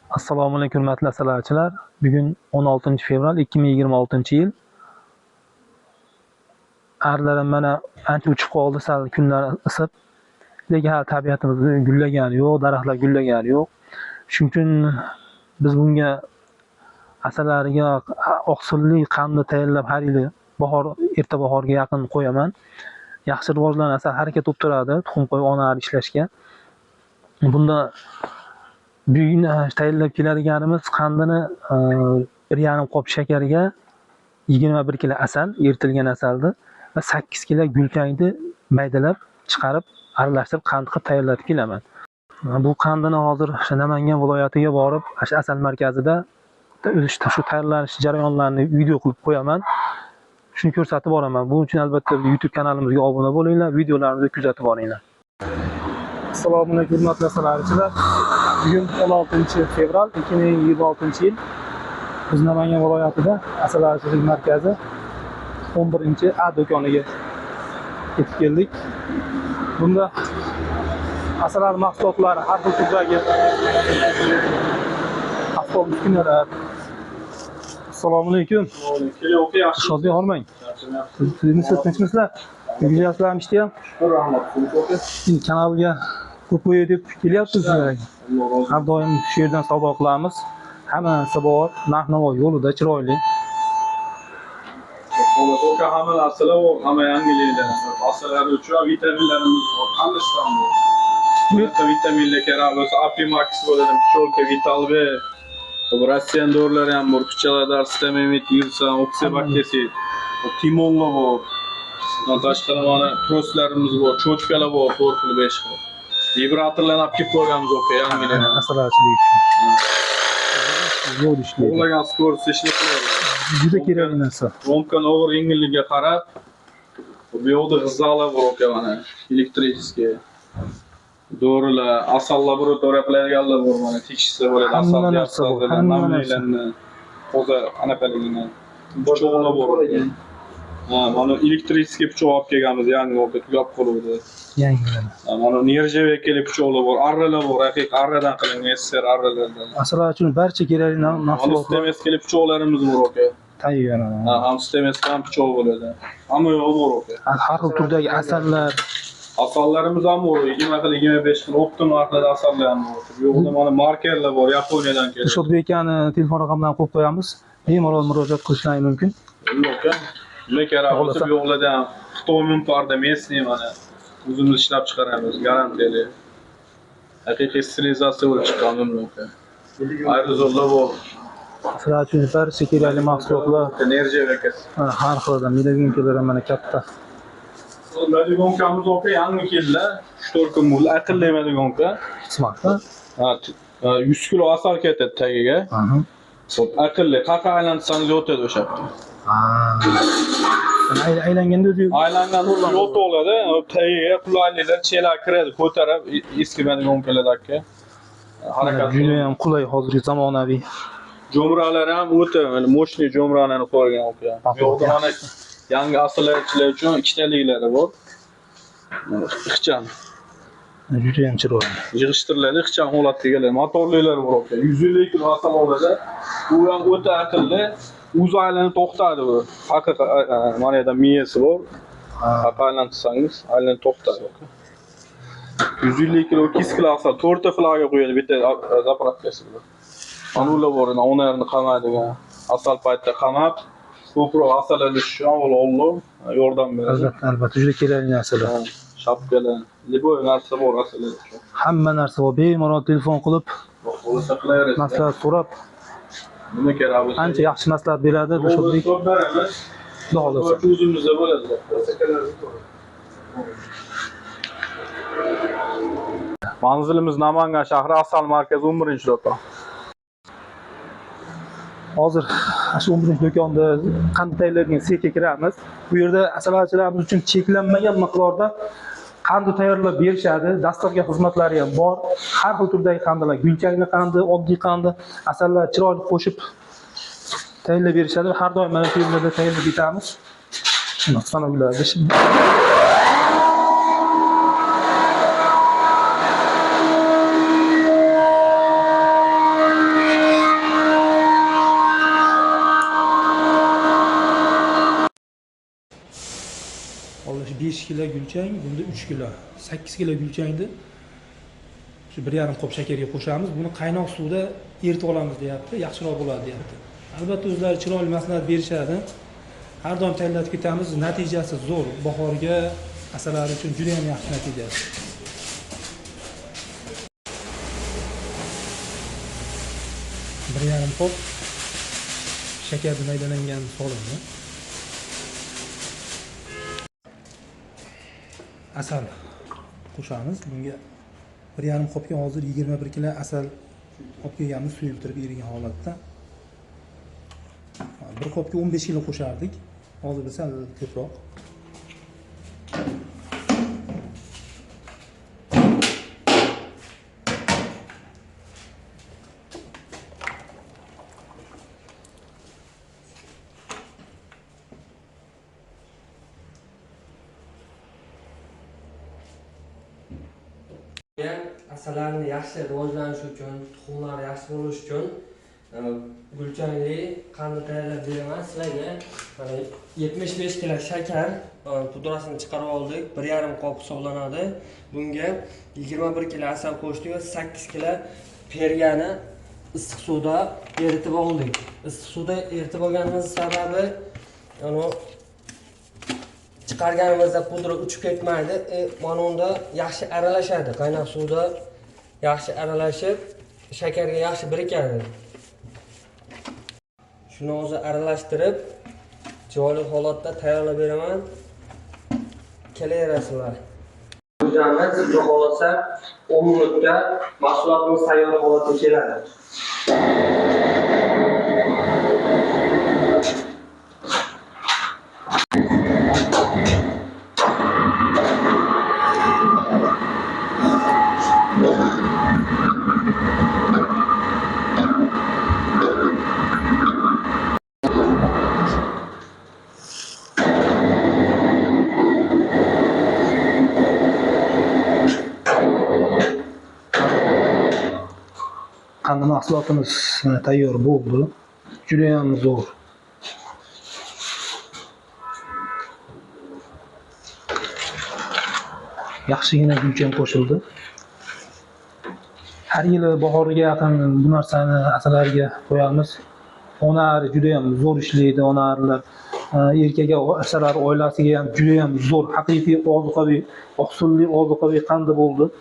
Assalomu alaykum hurmatli asalachilar. Bugun 16 fevral 2026-yil. Arlarim mana ancha uchib qoldi, sal kunlar isib. Lekin hali tabiatimiz gullagani yo'q, daraxtlar gullagani yo'q. Shuning uchun biz bunga asalariga oqsilli qandni tayyorlab har yili erta bahorga yaqin qo'yaman. Yaxshi rivojlangan asal harakat bo'lib turadi, tuxum qo'yib onari ishlashga. Bunda bugun tayyorlab keladiganimiz qandini 1,5 qop shakariga 21 kilo asal, eritilgan asalni va 8 kilo gulkangni maydalab chiqarib, aralashtirib qand qilib tayyorlab kelaman. Bu qandini hozir Namangan viloyatiga borib, asal markazida shu tayyorlanish jarayonlarini video qilib qo'yaman. Shuni ko'rsatib boraman. Buning uchun albatta YouTube kanalimizga obuna bo'linglar, videolarimizni kuzatib boringlar. Assalomu alaykum hurmatli asalachilar. Bugun 16 fevral 2026-yil. Biz Namangan viloyatida asalachilik markazi 11-A do'koniga yetib keldik. Bunda asalari mahsulotlari har xil turdagi avtobus uskunalar. Assalomu alaykum. Shodlik hormang. Sizni tinchmisizlar? Videolarimizni ham kanalga ko'p deb kelyapsiz. Har doim shu yerdan savdo qilamiz. Hammasi bor, narx-navo yo'lida chiroyli. Hamma narsalar bor, hamma yangiliklar. Asalari uchun vitaminlarimiz bor, hammasidan bor. Bu yerda vitaminlar kerak bo'lsa, Apimax bo'ladi, Pcholka, Vital B, Rossiyan dorilar ham bor, Pcheladar, Stemimit, Yilsan, Oxibactesid, Timollar bor. Tashqari mana troslarimiz bor, cho'tkalar bor, 4-5 bor. Vibratorlarni olib kelib qo'yganmiz o'ka, yangilar. Asalachilik uchun. Yo'l ishlaydi. Qo'llagan skorost ishlaydi. Juda kerakli narsa. Romkan og'ir yengilligiga qarab, bu yoqda g'izolar bor o'ka mana, elektriskiy. Dorilar, asal laboratoriya qilayotganlar bor mana, tekshirsa bo'ladi, asal narsalarni, namliklarni, hozir anaqaligini, cho'g'lar bor ekan. Mana elektriskiy pichoq olib kelganmiz, yangi o'rta tugab qoluvdi. Yangilar. Mana nirjavek kelib pichoqlar bor, arralar bor, haqiqiy arradan qilingan SSR arralardan. Asallar uchun barcha kerakli mahsulotlar. Stemes kelib pichoqlarimiz bor o'ka. Tayyor. Ham stemes ham pichoq bo'ladi. Hamma yo'q bor o'ka. Har xil turdagi asallar. Asallarimiz ham bor, 20 xil, 25 xil optim narxlarda asallar ham bor. Bu yoqda mana markerlar bor, Yaponiyadan keladi. Shodbek akani telefon raqamlarini qo'yib qo'yamiz. Bemalol murojaat qilishlaringiz mumkin. Yo'q, nima kerak bo'lsa bu yoqlarda ham Xitoy munparda mesni mana o'zimiz ishlab chiqaramiz, garantiyali. Haqiqiy sterilizatsiya bo'lib chiqqan aka. Aerozollar bor. Sizlar uchun barcha kerakli mahsulotlar. Energiya aka. Har xildan milagonkalar mana katta. Milagonkamiz aka yangi keldi. 3-4 kun bo'ldi. Aqlli milagonka. Qismatda. 100 kilo asal ketadi tagiga. Aqlli, qaqa aylantirsangiz o'tadi o'sha yerda. Aylanganda o'zi aylanganda yo'q bo'ladi, tagiga qulayliklar chelar kiradi, ko'tarib eski milagonkalar aka. Harakat juda ham qulay, hozirgi zamonaviy. Jo'mralar ham o'ta mo'shli jo'mralarni qo'ygan aka. Bu yoqda mana yangi asalchilar uchun ikkitaliklari bor. Ixcham. Juda ham chiroyli. Yig'ishtiriladi, ixcham holatga keladi. Motorlilar bor aka. 150 kilo asal oladi. Bu ham o'ta aqlli. O'zi aylanib to'xtadi bu. Haqiqat mana yerda miyasi bor. Aylantirsangiz aylanib to'xtadi aka. 150 kilo, 2 kilo asal 4 ta flaga qo'yadi bitta zapravkasi bor. Anular bor, onlarni qamaydigan. Asal paytda qamab, ko'proq asal olish avval olib, yordam beradi. Albatta, juda kerakli narsalar. Shapkalar, liboy narsa bor asallar uchun. Hamma narsa bor. Bemalol telefon qilib, maslahat so'rab, nima kerak bo'lsa, ancha yaxshi maslahat beradi. Shodbek. Xudo xolasa. O'zimizda bo'ladi. Manzilimiz Namangan shahri, Asal markazi 11-do'kon. Hozir shu 11-do'konda qand tayyorlangan sexga kiramiz. Bu yerda asalachilarimiz uchun cheklanmagan miqdorda qand tayyorlab berishadi. Dasturga xizmatlari ham bor. Har xil turdagi qandlar, gulchangli qandi, oddiy qandi, asallar chiroyli qo'shib tayyorlab berishadi. Har doim mana shu yerlarda tayyorlab bitamiz. Shuni sanoqlarga 5 kilo gulchang, bunda 3 kilo. 8 kilo gulchangni shu 1,5 qop shakarga qo'shamiz. Buni qaynoq suvda eritib olamiz deyapti, yaxshiroq bo'ladi deyapti. Albatta o'zlari chiroyli maslahat berishadi. Har doim tayyorlatib ketamiz, natijasi zo'r. Bahorga asalari uchun juda ham yaxshi natijasi. Bir yarim qop shakarni maydalangan solini. Asal qo'shamiz. Bunga 1,5 qopga hozir 21 kilo asal olib kelganmiz, suyib turib erigan holatda. 1 qopga 15 kilo qo'shardik. Hozir biz sal ko'proq. Asallarni yaxshi rivojlanishi uchun, tuxumlar yaxshi bo'lishi uchun gulchangli qandu tayyorlab beraman sizlarga. Mana 75 kilo shakar pudrasini chiqarib oldik. 1,5 qop hisoblanadi. Bunga 21 kilo asal qo'shdik va 8 kilo pergani issiq suvda eritib oldik. Issiq suvda eritib olganimiz sababi chiqarganimizda pudra uchib ketmaydi. Mana unda yaxshi aralashadi. Qaynoq suvda yaxshi aralashib, shakarga yaxshi birikadi. Shuni o'zi aralashtirib, chiroyli holatda tayyorlab beraman. Kelaverasizlar. O'zamiz xudo xolasa 10 minutda mahsulotimiz tayyor holatga keladi. Qanday mahsulotimiz tayyor bo'ldi. Juda ham zo'r. Yaxshigina gulchang qo'shildi. Har yili bahoriga yaqin bu narsani asalariga qo'yamiz. Onari juda ham zo'r ishlaydi, onarilar. Erkaga asalari oilasiga ham juda ham zo'r, haqiqiy ozuqaviy, oqsilli ozuqaviy qandi bo'ldi.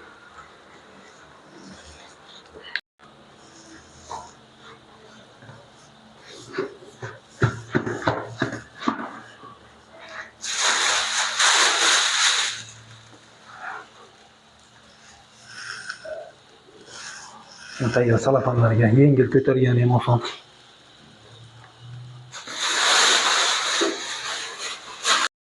Tayyor salafanlarga yengil ko'targani ham oson.